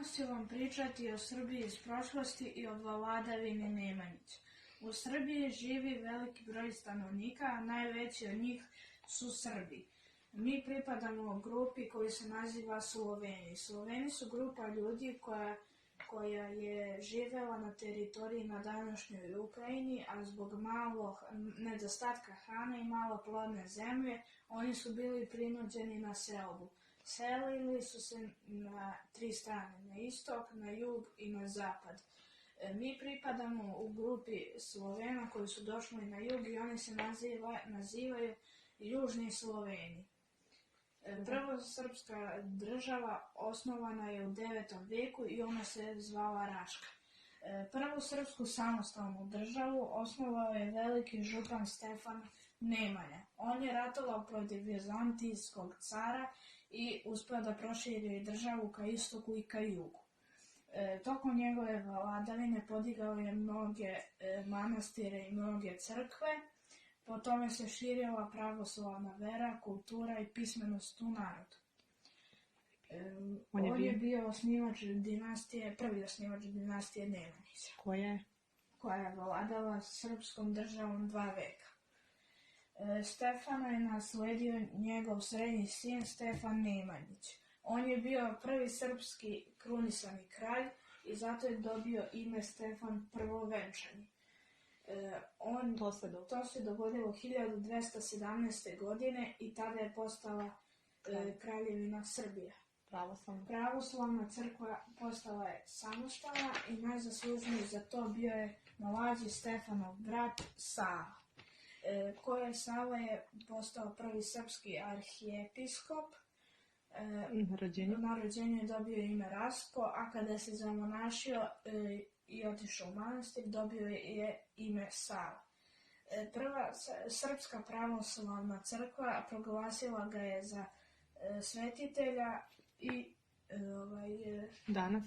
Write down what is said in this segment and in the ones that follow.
Danas ću vam pričati o Srbiji iz prošlosti i o vladavini Nemanjića. U Srbiji živi veliki broj stanovnika, a najveći od njih su Srbi. Mi pripadamo grupi koji se naziva Sloveni. Sloveni su grupa ljudi koja je živela na teritoriji na današnjoj Ukrajini, a zbog malog nedostatka hrane i malo plodne zemlje, oni su bili prinuđeni na selbu. Selili su se na 3 strane, na istok, na jug i na zapad. Mi pripadamo u grupi Slovena koji su došli na jug i oni se nazivaju Južni Sloveni. Prva srpska država osnovana je u 9. veku i ona se zvala Raška. Prvu srpsku samostalnu državu osnovao je veliki župan Stefan Nemanja. On je ratovao protiv vizantijskog cara i uspeo da proširi državu ka istoku i ka jugu. Tokom njegove vladavine podigao je mnoge manastire i mnoge crkve. Po tome se širila pravoslavna vera, kultura i pismenost u narodu. On je bio osnivač dinastije, prvi osnivač dinastije Nemanjića. Koja je vladala srpskom državom 2 veka. Stefana je nasledio njegov srednji sin Stefan Nemanjić. On je bio prvi srpski krunisani kralj i zato je dobio ime Stefan Prvovenčani. To se dogodilo 1217. godine i tada je postala kraljevina Srbija. Pravoslavna crkva postala je samostalna i najzaslužniji za to bio je mlađi Stefanov brat Sava. Sava je postao prvi srpski arhijepiskop. Na rođenju je dobio ime Rastko, a kada se zamonašio i otišao u manastir, dobio je ime Sava. Prva srpska pravoslavna crkva proglasila ga je za svetitelja i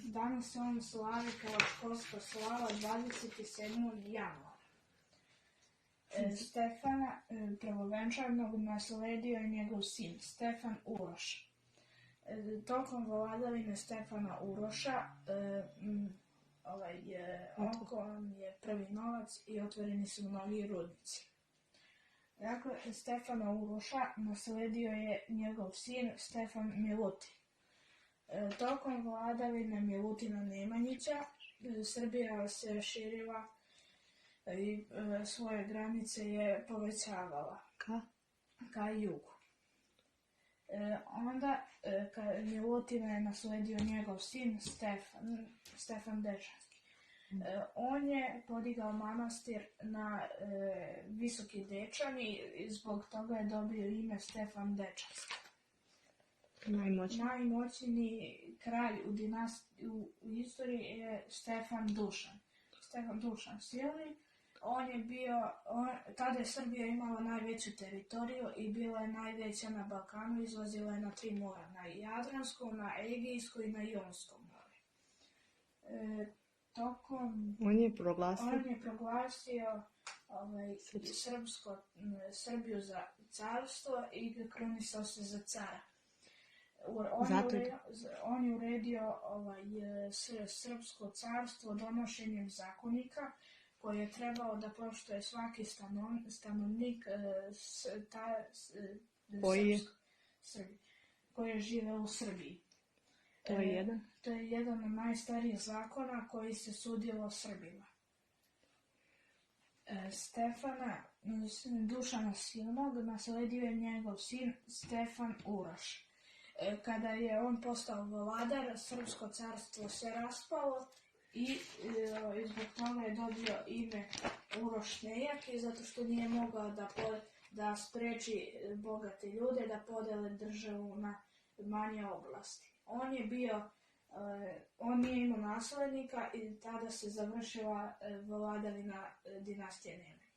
danas se on slavi kao školska slava 27. januara. Stefana Prvovenčanog nasledio je njegov sin Stefan Uroš. Tokom vladavine Stefana Uroša okolan je prvi novac i otvoreni su mnogi rudnici. Dakle, Stefana Uroša nasledio je njegov sin Stefan Milutin. Tokom vladavine Milutina Nemanjića Srbija se širila i svoje granice je povećavala ka jugu. Onda Milutina je nasledio njegov sin Stefan Dečanski. On je podigao manastir na Visoki Dečani i zbog toga je dobio ime Stefan Dečanski. Najmoćniji kralj u istoriji je Stefan Dušan Silni. Tada je Srbija imala najveću teritoriju i bila je najveća na Balkanu, izlazila je na 3 mora, na Jadransko, na Egejsko i na Jonsko more. On je proglasio Srbiju za carstvo i krunisao se za cara. On je uredio srpsko carstvo donošenjem zakonika koji je trebao da poštuje svaki stanovnik koji je živeo u Srbiji. To je jedan od najstarijih zakona koji se sudilo Srbima. Stefana Dušana Silnog nasledio je njegov sin Stefan Uroš. Kada je on postao vladar, srpsko carstvo se raspalo i zbog toga je dobio ime Uroš Nejaki, zato što nije mogao da spreči bogate ljude da podele državu na manje oblasti. On nije imao naslednika i tada se završila vladavina dinastije Nemanjića.